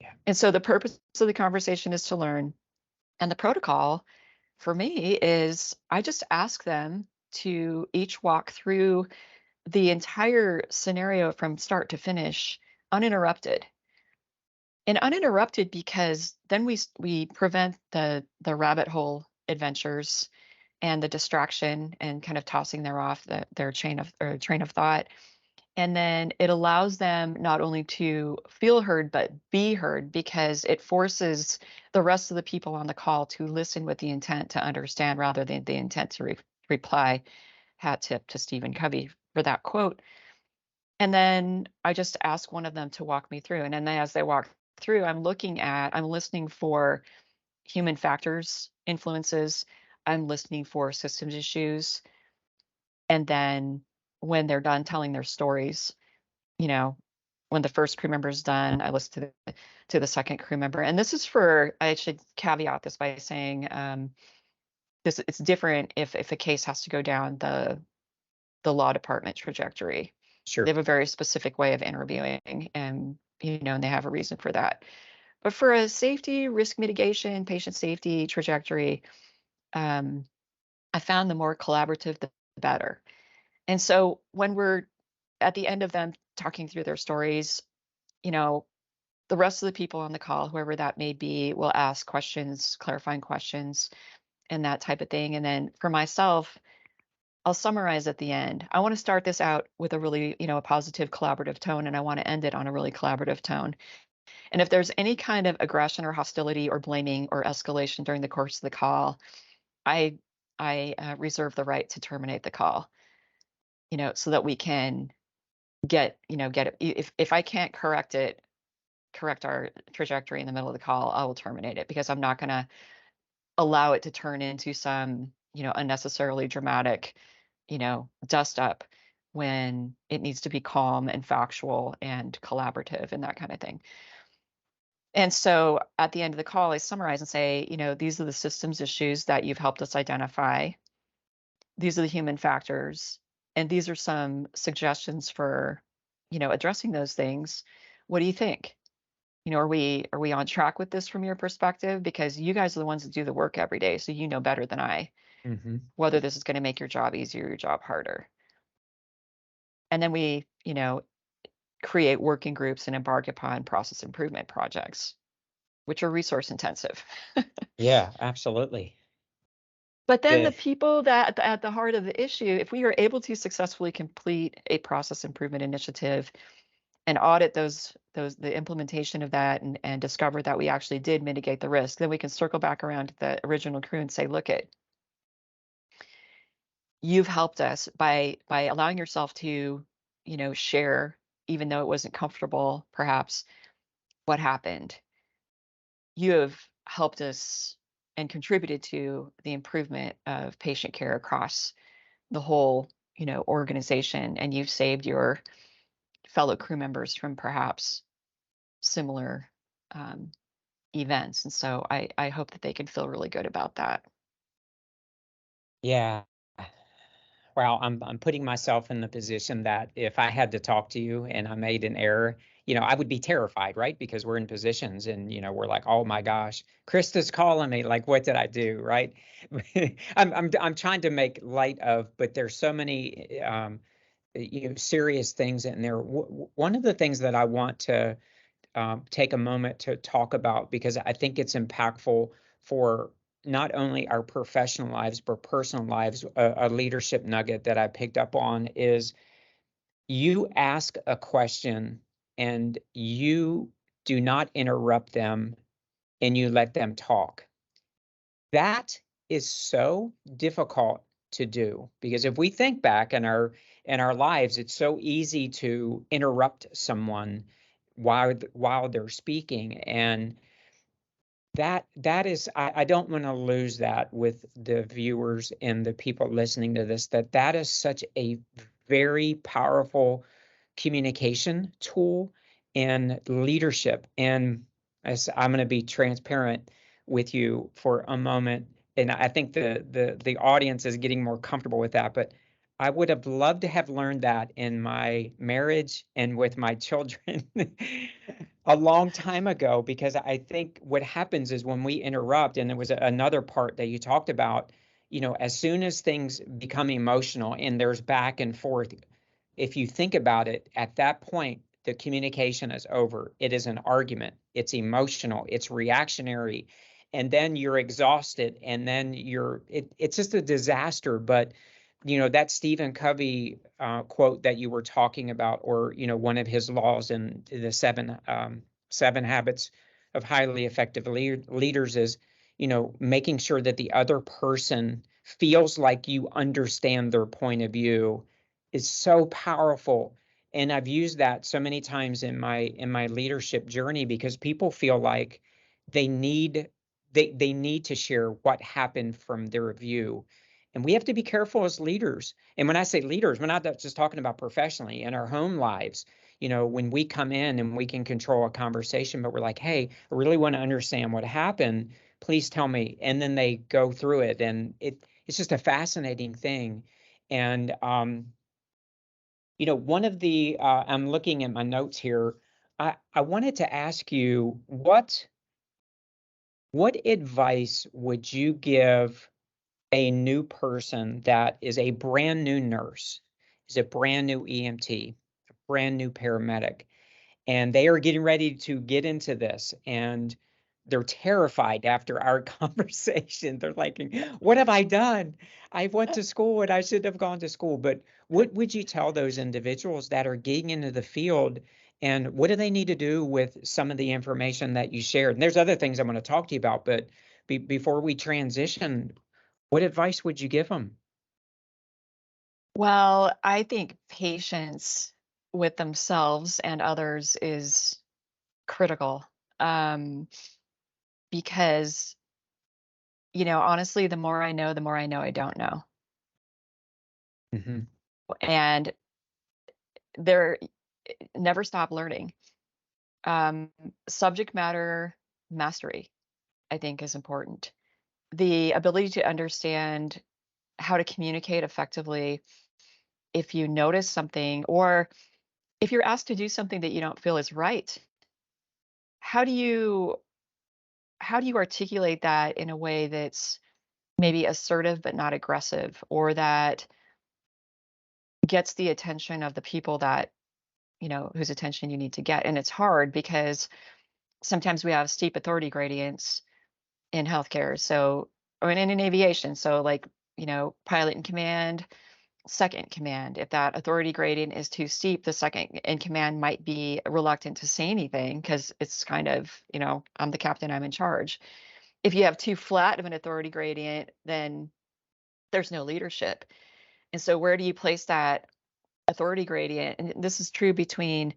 Speaker 1: Yeah.
Speaker 2: And so the purpose of the conversation is to learn. And the protocol for me is I just ask them to each walk through the entire scenario from start to finish uninterrupted. And uninterrupted because then we prevent the rabbit hole adventures and the distraction and kind of tossing their off their train of thought. And then it allows them not only to feel heard, but be heard because it forces the rest of the people on the call to listen with the intent to understand rather than the intent to reply. Hat tip to Stephen Covey for that quote. And then I just ask one of them to walk me through. And then as they walk through, I'm listening for human factors, influences. I'm listening for systems issues. And then when they're done telling their stories, you know, when the first crew member is done, I listen to the second crew member. And this is for, I should caveat this by saying, this it's different if a case has to go down the law department trajectory. They
Speaker 1: Sure.
Speaker 2: have a very specific way of interviewing, and and they have a reason for that. But for a safety, risk mitigation, patient safety trajectory, um, I found the more collaborative, the better. And so when we're at the end of them talking through their stories, you know, the rest of the people on the call, whoever that may be, will ask questions, clarifying questions, and that type of thing. And then for myself, I'll summarize at the end. I want to start this out with a really, a positive collaborative tone, and I want to end it on a really collaborative tone. And if there's any kind of aggression or hostility or blaming or escalation during the course of the call, I I reserve the right to terminate the call, so that we can get it. If I can't correct our trajectory in the middle of the call, I will terminate it because I'm not going to allow it to turn into some, unnecessarily dramatic, dust up when it needs to be calm and factual and collaborative and that kind of thing. And so at the end of the call, I summarize and say, these are the systems issues that you've helped us identify. These are the human factors, and these are some suggestions for, addressing those things. What do you think? Are we on track with this from your perspective? Because you guys are the ones that do the work every day, so you know better than I
Speaker 1: Mhm.
Speaker 2: whether this is going to make your job easier, your job harder. And then we, create working groups and embark upon process improvement projects, which are resource intensive.
Speaker 1: Yeah, absolutely.
Speaker 2: But then the
Speaker 1: The
Speaker 2: people that at the heart of the issue, if we are able to successfully complete a process improvement initiative and audit those the implementation of that and discover that we actually did mitigate the risk, then we can circle back around to the original crew and say, look it, you've helped us by allowing yourself to, share, even though it wasn't comfortable, perhaps, what happened. You have helped us and contributed to the improvement of patient care across the whole, organization, and you've saved your fellow crew members from perhaps similar um, events. And so I hope that they can feel really good about that.
Speaker 1: Yeah. Well, I'm putting myself in the position that if I had to talk to you and I made an error, I would be terrified, right? Because we're in positions and we're like, oh my gosh, Krista's calling me. Like, what did I do, right? I'm trying to make light of, but there's so many serious things in there. One of the things that I want to take a moment to talk about because I think it's impactful for not only our professional lives but personal lives. A leadership nugget that I picked up on is you ask a question and you do not interrupt them and you let them talk. That is so difficult to do because if we think back in our lives, it's so easy to interrupt someone while they're speaking. And that is, I don't want to lose that with the viewers and the people listening to this, that is such a very powerful communication tool and leadership. And as I'm going to be transparent with you for a moment, and I think the audience is getting more comfortable with that, but I would have loved to have learned that in my marriage and with my children a long time ago, because I think what happens is when we interrupt, and there was another part that you talked about, as soon as things become emotional and there's back and forth, if you think about it, at that point, the communication is over. It is an argument. It's emotional. It's reactionary. And then you're exhausted. And then it's just a disaster. But, that Stephen Covey quote that you were talking about, or, one of his laws in the seven habits of highly effective leaders is, making sure that the other person feels like you understand their point of view is so powerful. And I've used that so many times in my leadership journey because people feel like they need they need to share what happened from their view. And we have to be careful as leaders. And when I say leaders, we're not just talking about professionally in our home lives. When we come in and we can control a conversation, but we're like, hey, I really want to understand what happened. Please tell me. And then they go through it. And it's just a fascinating thing. And one of the I'm looking at my notes here. I wanted to ask you what advice would you give a new person that is a brand new nurse, is a brand new EMT, a brand new paramedic, and they are getting ready to get into this, and they're terrified after our conversation. They're like, what have I done? I went to school and I should have gone to school. But what would you tell those individuals that are getting into the field, and what do they need to do with some of the information that you shared? And there's other things I want to talk to you about, but before we transition, what advice would you give them?
Speaker 2: Well, I think patience with themselves and others is critical, um, because, honestly, the more I know I don't know.
Speaker 1: Hmm.
Speaker 2: And they're never stop learning. Um, Subject matter mastery, I think, is important. The ability to understand how to communicate effectively if you notice something, or if you're asked to do something that you don't feel is right. How do you articulate that in a way that's maybe assertive but not aggressive, or that gets the attention of the people that whose attention you need to get. And it's hard because sometimes we have steep authority gradients in healthcare. So, or in aviation. So, like, pilot in command, second in command. If that authority gradient is too steep, the second in command might be reluctant to say anything because it's kind of, I'm the captain, I'm in charge. If you have too flat of an authority gradient, then there's no leadership. And so, where do you place that authority gradient? And this is true between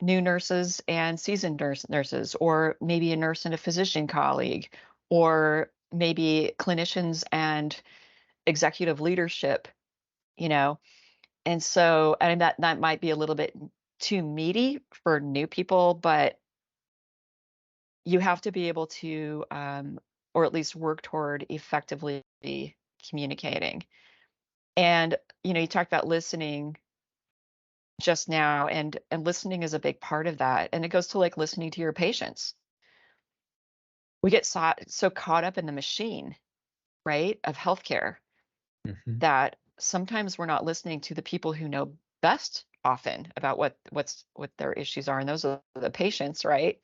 Speaker 2: new nurses and seasoned nurses, or maybe a nurse and a physician colleague, or maybe clinicians and executive leadership, you know. And so, and that might be a little bit too meaty for new people, but you have to be able to, or at least work toward effectively communicating. And you talked about listening just now, and listening is a big part of that. And it goes to like listening to your patients. We get so caught up in the machine, right, of healthcare
Speaker 1: Hmm.
Speaker 2: that sometimes we're not listening to the people who know best often about what their issues are, and those are the patients, right?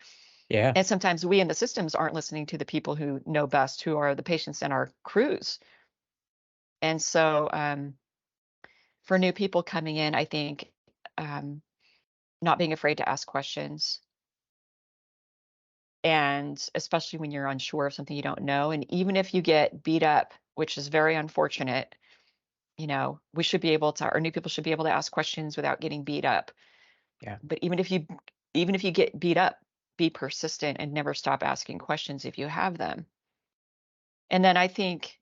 Speaker 1: Yeah.
Speaker 2: And sometimes we in the systems aren't listening to the people who know best, who are the patients in our crews. And so, for new people coming in, I think, um, not being afraid to ask questions, and especially when you're unsure of something you don't know, and even if you get beat up, which is very unfortunate, we should be able to, our new people should be able to ask questions without getting beat up.
Speaker 1: Yeah.
Speaker 2: But even if you get beat up, be persistent and never stop asking questions if you have them. And then I think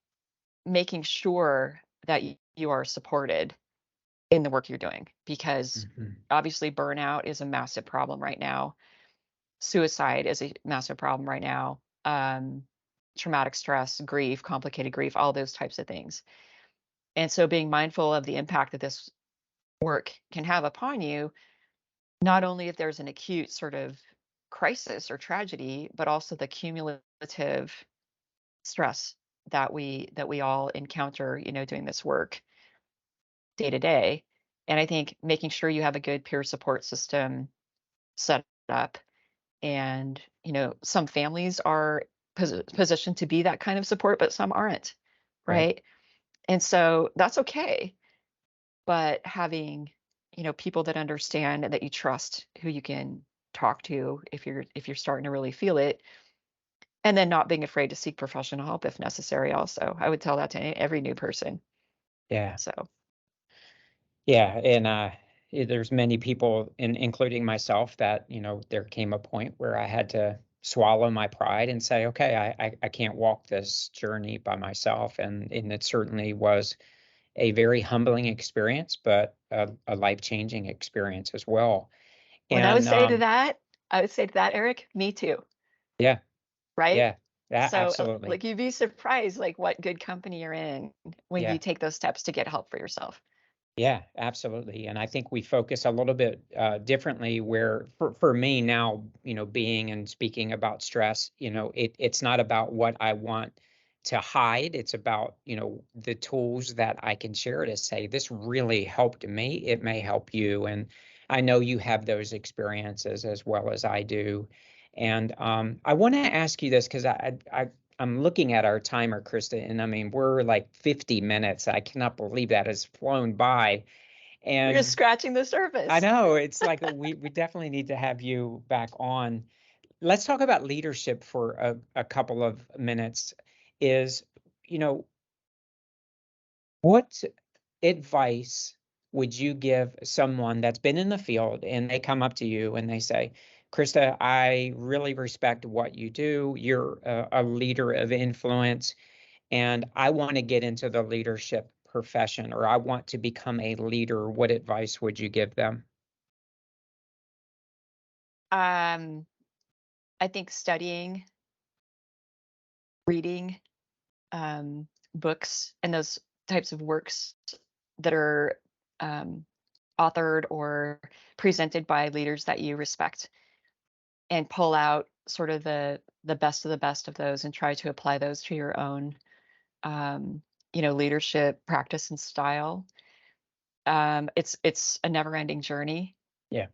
Speaker 2: making sure that you are supported in the work you're doing, because
Speaker 1: Hmm.
Speaker 2: obviously burnout is a massive problem right now. Suicide is a massive problem right now. Traumatic stress, grief, complicated grief, all those types of things. And so being mindful of the impact that this work can have upon you, not only if there's an acute sort of crisis or tragedy, but also the cumulative stress that we all encounter, doing this work day to day. And I think making sure you have a good peer support system set up, and some families are positioned to be that kind of support, but some aren't,
Speaker 1: Right.
Speaker 2: right? And so that's okay. But having people that understand and that you trust, who you can talk to if you're starting to really feel it, and then not being afraid to seek professional help if necessary. Also, I would tell that to every new person.
Speaker 1: Yeah.
Speaker 2: So
Speaker 1: Yeah. And there's many people, including myself, that there came a point where I had to swallow my pride and say, okay, I can't walk this journey by myself, and it certainly was a very humbling experience, but a life-changing experience as well.
Speaker 2: when I would
Speaker 1: And
Speaker 2: say to that, Eric, me too,
Speaker 1: yeah,
Speaker 2: right?
Speaker 1: yeah, yeah,
Speaker 2: So
Speaker 1: absolutely.
Speaker 2: like you'd be surprised like what good company you're in when you
Speaker 1: Yeah.
Speaker 2: take those steps to get help for yourself.
Speaker 1: Yeah, absolutely. And I think we focus a little bit differently where for me now, being and speaking about stress, it's not about what I want to hide. It's about, the tools that I can share to say, this really helped me. It may help you. And I know you have those experiences as well as I do. And I want to ask you this because I'm looking at our timer, Krista, and I mean, we're like 50 minutes. I cannot believe that has flown by.
Speaker 2: We're just
Speaker 1: And
Speaker 2: scratching the
Speaker 1: I
Speaker 2: surface.
Speaker 1: know it's like we definitely need to have you back on. Let's talk about leadership for a couple of minutes. Is, you know, what advice would you give someone that's been in the field and they come up to you and they say, Krista, I really respect what you do. You're a leader of influence, and I want to get into the leadership profession, or I want to become a leader. What advice would you give them?
Speaker 2: um I think studying, reading, books and those types of works that are, um, authored or presented by leaders that you respect, and pull out sort of the best of the best of those and try to apply those to your own, leadership practice and style. It's a never ending journey.
Speaker 1: Yeah.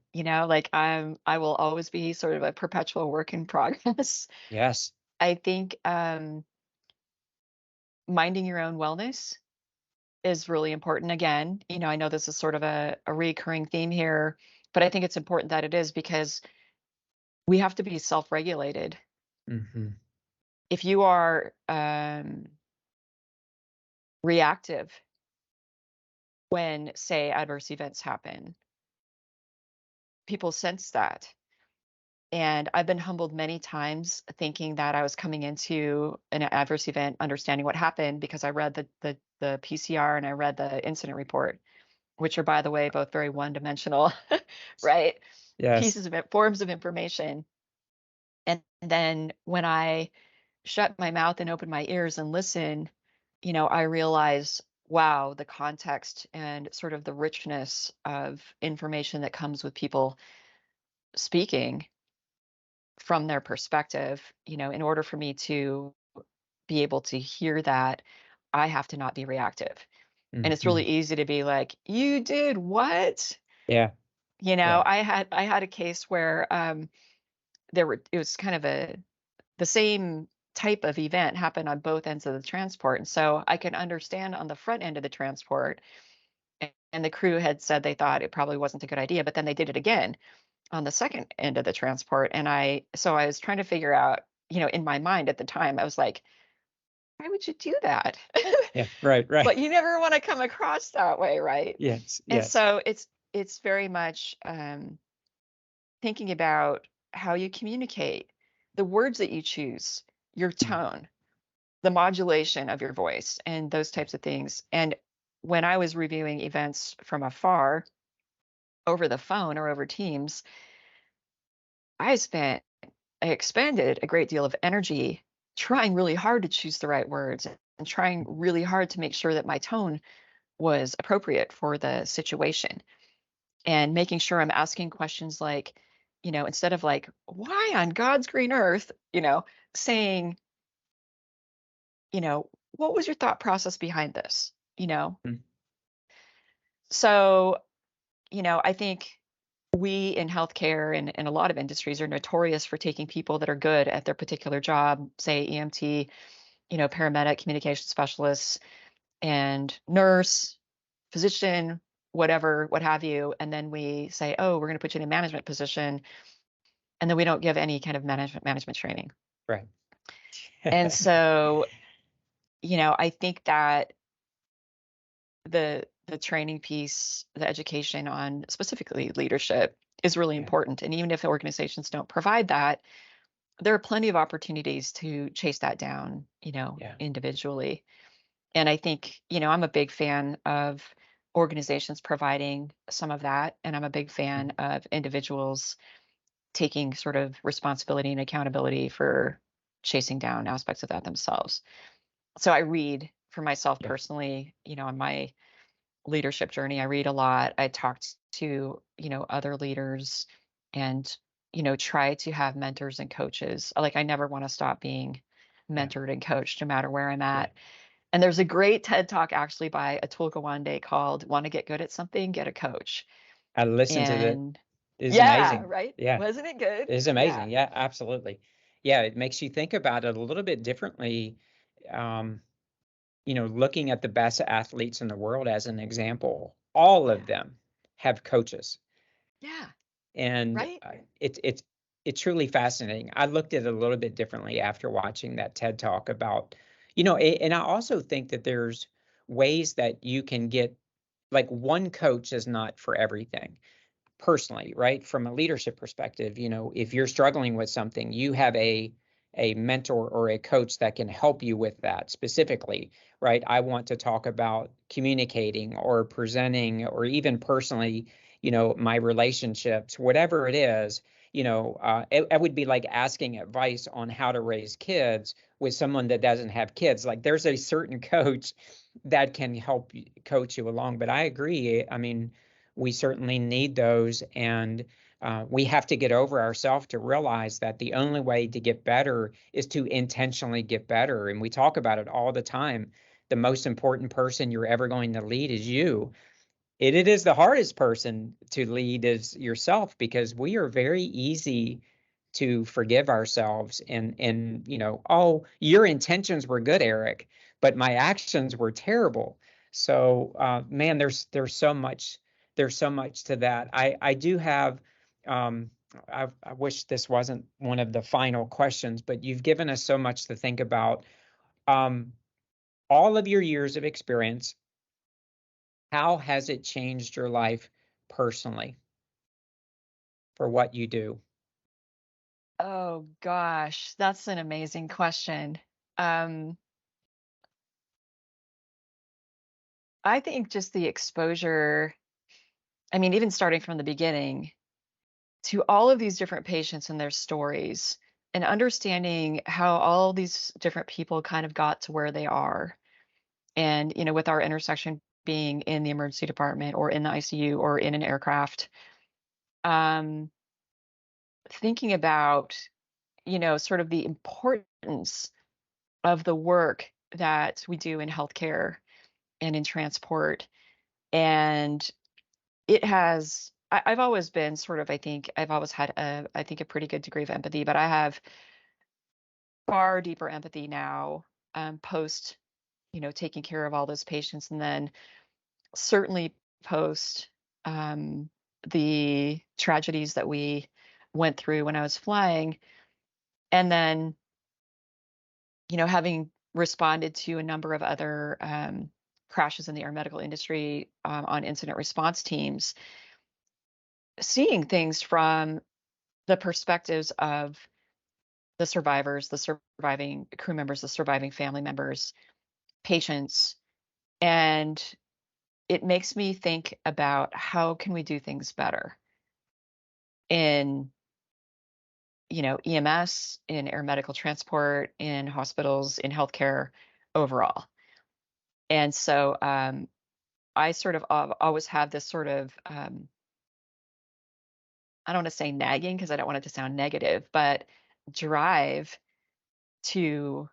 Speaker 2: Like I will always be sort of a perpetual work in progress.
Speaker 1: Yes.
Speaker 2: I think minding your own wellness is really important. Again, I know this is sort of a recurring theme here, but I think it's important that it is because we have to be self-regulated.
Speaker 1: Hmm.
Speaker 2: If you are reactive when, say, adverse events happen, people sense that. And I've been humbled many times thinking that I was coming into an adverse event, understanding what happened because I read the PCR and I read the incident report, which are, by the way, both very one-dimensional, right?
Speaker 1: Yes.
Speaker 2: Pieces of it, forms of information. And then when I shut my mouth and open my ears and listen, I realize, wow, the context and sort of the richness of information that comes with people speaking from their perspective. In order for me to be able to hear that, I have to not be reactive. And it's
Speaker 1: Hmm.
Speaker 2: really easy to be like, "You did what?"
Speaker 1: Yeah. Yeah.
Speaker 2: I had a case where it was kind of the same type of event happened on both ends of the transport. And so I can understand on the front end of the transport, and the crew had said they thought it probably wasn't a good idea, but then they did it again on the second end of the transport. And I was trying to figure out, in my mind at the time, I was like, why would you do that?
Speaker 1: Yeah. Right. Right.
Speaker 2: But you never want to come across that way, right?
Speaker 1: Yes.
Speaker 2: And
Speaker 1: Yes.
Speaker 2: so it's very much thinking about how you communicate, the words that you choose, your
Speaker 1: Mm.
Speaker 2: tone, the modulation of your voice, and those
Speaker 1: Yeah.
Speaker 2: types of things. And when I was reviewing events from afar over the phone or over Teams, I spent I expended a great deal of energy trying really hard to choose the right words and trying really hard to make sure that my tone was appropriate for the situation, and making sure I'm asking questions like, instead of like, why on God's green earth, saying, what was your thought process behind this?
Speaker 1: Mm.
Speaker 2: So, I think we in healthcare and a lot of industries are notorious for taking people that are good at their particular job, say EMT, paramedic, communication specialists, and nurse, physician, whatever, what have you. And then we say, oh, we're going to put you in a management position. And then we don't give any kind of management training.
Speaker 1: Right.
Speaker 2: And so, I think that the training piece, the education on specifically leadership is really
Speaker 1: Yeah.
Speaker 2: important. And even if organizations don't provide that, there are plenty of opportunities to chase that down,
Speaker 1: Yeah.
Speaker 2: individually. And I think, I'm a big fan of organizations providing some of that. And I'm a big
Speaker 1: Mm.
Speaker 2: fan of individuals taking sort of responsibility and accountability for chasing down aspects of that themselves. So I read for myself
Speaker 1: Yeah.
Speaker 2: personally, on my leadership journey, I read a lot. I talked to, other leaders, and, try to have mentors and coaches. Like I never want to stop being
Speaker 1: Yeah.
Speaker 2: mentored and coached no matter where I'm
Speaker 1: Yeah.
Speaker 2: at. And there's a great TED talk actually by Atul Gawande called "Want to Get Good at Something? Get a Coach."
Speaker 1: I listened to that.
Speaker 2: And
Speaker 1: It is
Speaker 2: yeah,
Speaker 1: amazing.
Speaker 2: right?
Speaker 1: Yeah.
Speaker 2: Wasn't it good?
Speaker 1: It is
Speaker 2: Yeah.
Speaker 1: amazing. Yeah, absolutely. Yeah, it makes you think about it a little bit differently. Um, looking at the best athletes in the world as an example, all
Speaker 2: Yeah.
Speaker 1: of them have coaches,
Speaker 2: Yeah.
Speaker 1: and
Speaker 2: Right?
Speaker 1: it's truly fascinating. I looked at it a little bit differently after watching that TED talk about, and I also think that there's ways that you can get, like, one coach is not for everything personally, right? From a leadership perspective, if you're struggling with something, you have a mentor or a coach that can help you with that specifically, right? I want to talk about communicating or presenting or even personally, my relationships, whatever it is. It would be like asking advice on how to raise kids with someone that doesn't have kids. Like there's a certain coach that can help coach you along. But I agree. I mean, we certainly need those. And we have to get over ourselves to realize that the only way to get better is to intentionally get better. And we talk about it all the time. The most important person you're ever going to lead is you. It is the hardest person to lead is yourself, because we are very easy to forgive ourselves and oh, your intentions were good, Eric, but my actions were terrible. So man, there's so much to that. I do have I wish this wasn't one of the final questions, but you've given us so much to think about. Um, all of your years of experience, how has it changed your life personally for what you do?
Speaker 2: Oh gosh, that's an amazing question. Um, I think just the exposure, I mean, even starting from the beginning to all of these different patients and their stories, and understanding how all these different people kind of got to where they are. And, with our intersection being in the emergency department or in the ICU or in an aircraft, um, thinking about, sort of the importance of the work that we do in healthcare and in transport. And I've always been sort of, I think, I've always had a pretty good degree of empathy, but I have far deeper empathy now, post, taking care of all those patients. And then certainly post the tragedies that we went through when I was flying. And then, having responded to a number of other crashes in the air medical industry, on incident response teams, seeing things from the perspectives of the survivors, the surviving crew members, the surviving family members, patients. And it makes me think about how can we do things better in, EMS, in air medical transport, in hospitals, in healthcare overall. And so I sort of always have this sort of, I don't want to say nagging because I don't want it to sound negative, but drive to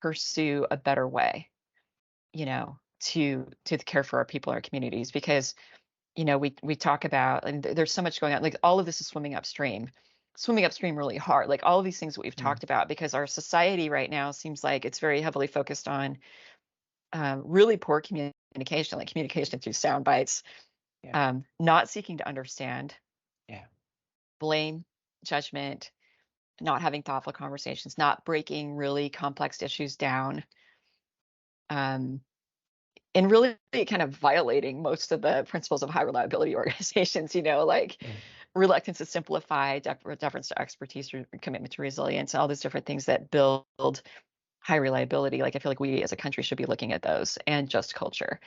Speaker 2: pursue a better way, to care for our people, our communities, because we talk about, and there's so much going on. Like all of this is swimming upstream really hard. Like all of these things that we've
Speaker 1: Mm,
Speaker 2: talked about, because our society right now seems like it's very heavily focused on really poor communication, like communication through sound bites,
Speaker 1: yeah,
Speaker 2: not seeking to understand,
Speaker 1: yeah,
Speaker 2: blame, judgment, not having thoughtful conversations, not breaking really complex issues down. Um, and really kind of violating most of the principles of high reliability organizations, like
Speaker 1: yeah,
Speaker 2: reluctance to simplify, deference to expertise, commitment to resilience, all those different things that build high reliability. Like I feel like we as a country should be looking at those, and just culture,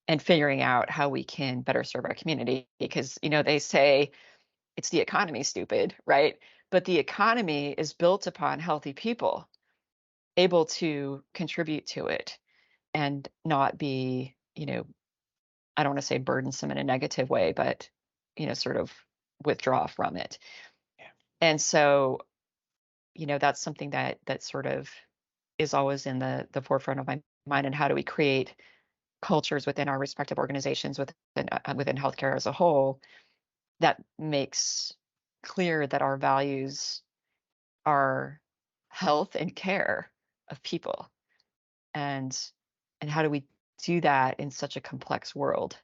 Speaker 2: and figuring out how we can better serve our community. Because they say it's the economy, stupid, right? But the economy is built upon healthy people able to contribute to it and not be, I don't want to say burdensome in a negative way, but sort of withdraw from it.
Speaker 1: yeah.
Speaker 2: And so, that's something that sort of is always in the forefront of my mind. And how do we create cultures within our respective organizations, within healthcare as a whole, that makes clear that our values are health and care of people, and how do we do that in such a complex world?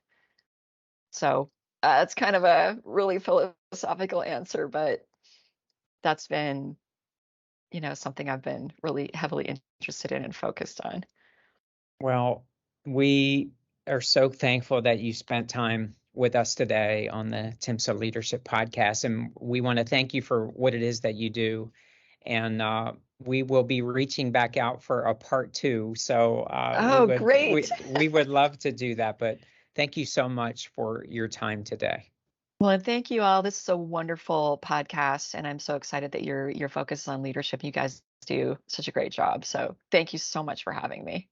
Speaker 2: So it's kind of a really philosophical answer, but that's been, something I've been really heavily interested in and focused on.
Speaker 1: Well, we are so thankful that you spent time with us today on the Timsa Leadership Podcast, and we want to thank you for what it is that you do. And we will be reaching back out for a part two. So
Speaker 2: Oh, great.
Speaker 1: we would love to do that. But thank you so much for your time today.
Speaker 2: Well, and thank you all. This is a wonderful podcast, and I'm so excited that you're focused on leadership. You guys do such a great job. So thank you so much for having me.